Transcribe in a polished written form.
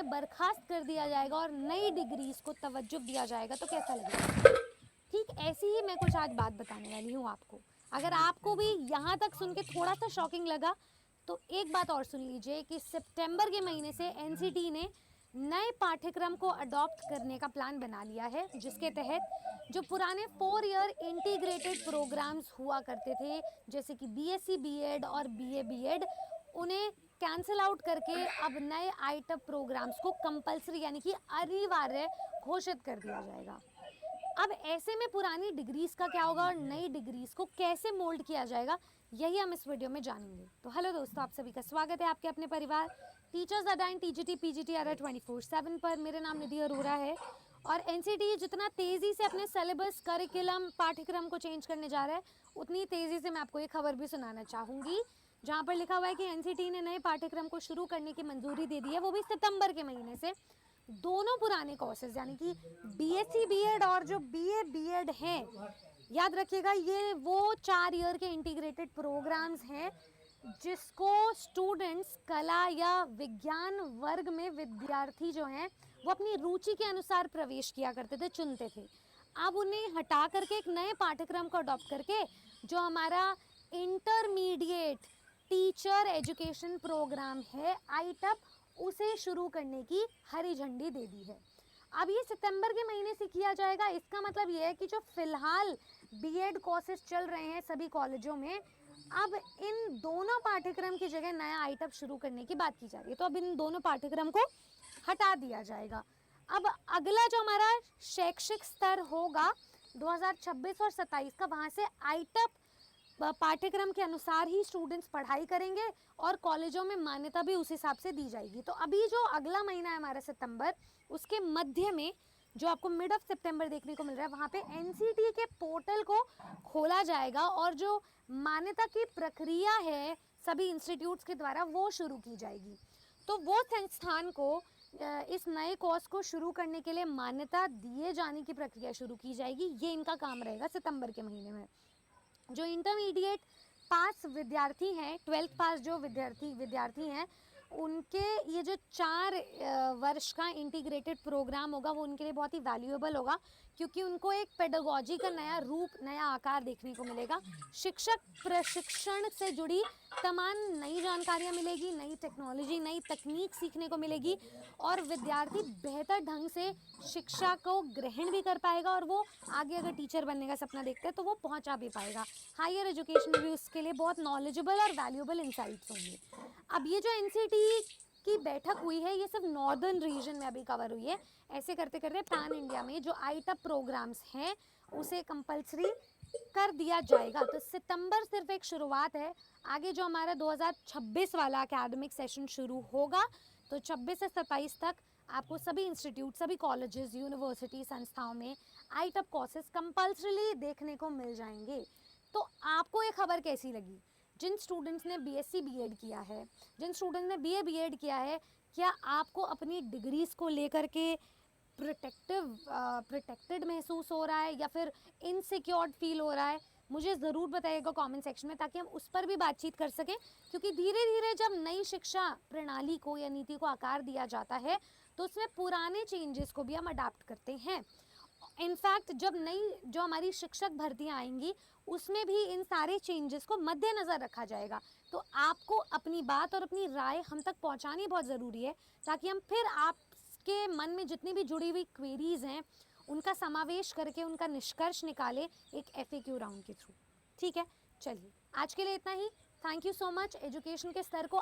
उन्हें बर्खास्त कर दिया जाएगा और नई डिग्रीज को तवज्जो दिया जाएगा, तो कैसा लगेगा? ठीक ऐसी ही मैं कुछ आज बात बताने वाली हूँ आपको। अगर आपको भी यहाँ तक सुन के थोड़ा सा शॉकिंग लगा तो एक बात और सुन लीजिए कि सितंबर के महीने से एनसीटी ने नए पाठ्यक्रम को अडॉप्ट करने का प्लान बना लिया है, जिसके तहत जो पुराने 4 ईयर इंटीग्रेटेड प्रोग्राम्स हुआ करते थे जैसे कि बीएससी बीएड और बीए बीएड, उन्हें कैंसिल आउट करके अब नए आईटअप प्रोग्राम्स को कंपलसरी यानी कि अनिवार्य घोषित कर दिया जाएगा। अब ऐसे में पुरानी डिग्रीज का क्या होगा और नई डिग्रीज को कैसे मोल्ड किया जाएगा, यही हम इस वीडियो में जानेंगे। तो हेलो दोस्तों, आप सभी का स्वागत है आपके अपने परिवार टीचर्स अडाइन टीजीटी पीजीटी आर 24/7 पर। मेरा नाम निधि अरोरा है और एनसीटी जितना तेजी से अपने सिलेबस करिकुलम पाठ्यक्रम को चेंज करने जा रहा है, उतनी तेजी से मैं आपको ये खबर भी सुनाना चाहूँगी जहाँ पर लिखा हुआ है कि एनसीटी ने नए पाठ्यक्रम को शुरू करने की मंजूरी दे दी है, वो भी सितंबर के महीने से। दोनों पुराने कोर्सेज यानी कि बीएससी बीएड और जो बीए बीएड हैं, याद रखिएगा ये वो 4 ईयर के इंटीग्रेटेड प्रोग्राम्स हैं जिसको स्टूडेंट्स कला या विज्ञान वर्ग में विद्यार्थी जो हैं वो अपनी रुचि के अनुसार प्रवेश किया करते थे, चुनते थे। अब उन्हें हटा करके एक नए पाठ्यक्रम को अडॉप्ट करके जो हमारा इंटरमीडिएट टीचर एजुकेशन प्रोग्राम है आईटअप, उसे शुरू करने की हरी झंडी दे दी है। अब ये सितंबर के महीने से किया जाएगा। इसका मतलब ये है कि जो फिलहाल बीएड कोर्सेज चल रहे हैं सभी कॉलेजों में, अब इन दोनों पाठ्यक्रम की जगह नया आइटम शुरू करने की बात की जा रही है। तो अब इन दोनों पाठ्यक्रम को हटा दिया जाएगा। अब अगला जो हमारा शैक्षिक स्तर होगा 2026 और 27 का, वहाँ से आइटअप पाठ्यक्रम के अनुसार ही स्टूडेंट्स पढ़ाई करेंगे और कॉलेजों में मान्यता भी उस हिसाब से दी जाएगी। तो अभी जो अगला महीना है हमारा सितंबर, उसके मध्य में जो आपको मिड ऑफ सितंबर देखने को मिल रहा है, वहाँ पे एनसीटी के पोर्टल को खोला जाएगा और जो मान्यता की प्रक्रिया है सभी इंस्टीट्यूट्स के द्वारा वो शुरू की जाएगी। तो वो संस्थान को इस नए कोर्स को शुरू करने के लिए मान्यता दिए जाने की प्रक्रिया शुरू की जाएगी। ये इनका काम रहेगा सितंबर के महीने में। जो इंटरमीडिएट पास विद्यार्थी हैं, 12th पास जो विद्यार्थी हैं, उनके ये जो 4 वर्ष का इंटीग्रेटेड प्रोग्राम होगा वो उनके लिए बहुत ही वैल्यूएबल होगा, क्योंकि उनको एक पेडागोजी का नया रूप, नया आकार देखने को मिलेगा। शिक्षक प्रशिक्षण से जुड़ी तमाम नई जानकारियाँ मिलेगी, नई टेक्नोलॉजी, नई तकनीक सीखने को मिलेगी और विद्यार्थी बेहतर ढंग से शिक्षा को ग्रहण भी कर पाएगा और वो आगे अगर टीचर बनने का सपना देखते हैं तो वो पहुंचा भी पाएगा। हायर एजुकेशन में भी उसके लिए बहुत नॉलेजेबल और वैल्यूएबल इंसाइट्स होंगे। अब ये जो एनसीटी की बैठक हुई है ये सिर्फ नॉर्दर्न रीजन में अभी कवर हुई है। ऐसे करते करते पैन इंडिया में जो आईटअप प्रोग्राम्स हैं उसे कंपलसरी कर दिया जाएगा। तो सितंबर सिर्फ एक शुरुआत है। आगे जो हमारा 2026 वाला एकेडमिक सेशन शुरू होगा, तो 26 से 27 तक आपको सभी इंस्टीट्यूट, सभी कॉलेजेस, यूनिवर्सिटी, संस्थाओं में आईटअप कोर्सेज कंपल्सरीली देखने को मिल जाएंगे। तो आपको ये खबर कैसी लगी? जिन स्टूडेंट्स ने बीएससी बीएड किया है, जिन स्टूडेंट्स ने बीए बीएड किया है, क्या आपको अपनी डिग्रीज को लेकर के प्रोटेक्टेड महसूस हो रहा है या फिर इनसिक्योर्ड फील हो रहा है? मुझे ज़रूर बताइएगा कमेंट सेक्शन में, ताकि हम उस पर भी बातचीत कर सकें। क्योंकि धीरे धीरे जब नई शिक्षा प्रणाली को या नीति को आकार दिया जाता है तो उसमें पुराने चेंजेस को भी हम अडाप्ट करते हैं। इनफैक्ट जब नई जो हमारी शिक्षक भर्तियां आएंगी उसमें भी इन सारे चेंजेस को मद्देनज़र रखा जाएगा। तो आपको अपनी बात और अपनी राय हम तक पहुंचानी बहुत ज़रूरी है, ताकि हम फिर आपके मन में जितनी भी जुड़ी हुई क्वेरीज हैं उनका समावेश करके उनका निष्कर्ष निकाले एक FAQ राउंड के थ्रू। ठीक है, चलिए आज के लिए इतना ही। Thank you so much. Education के स्तर को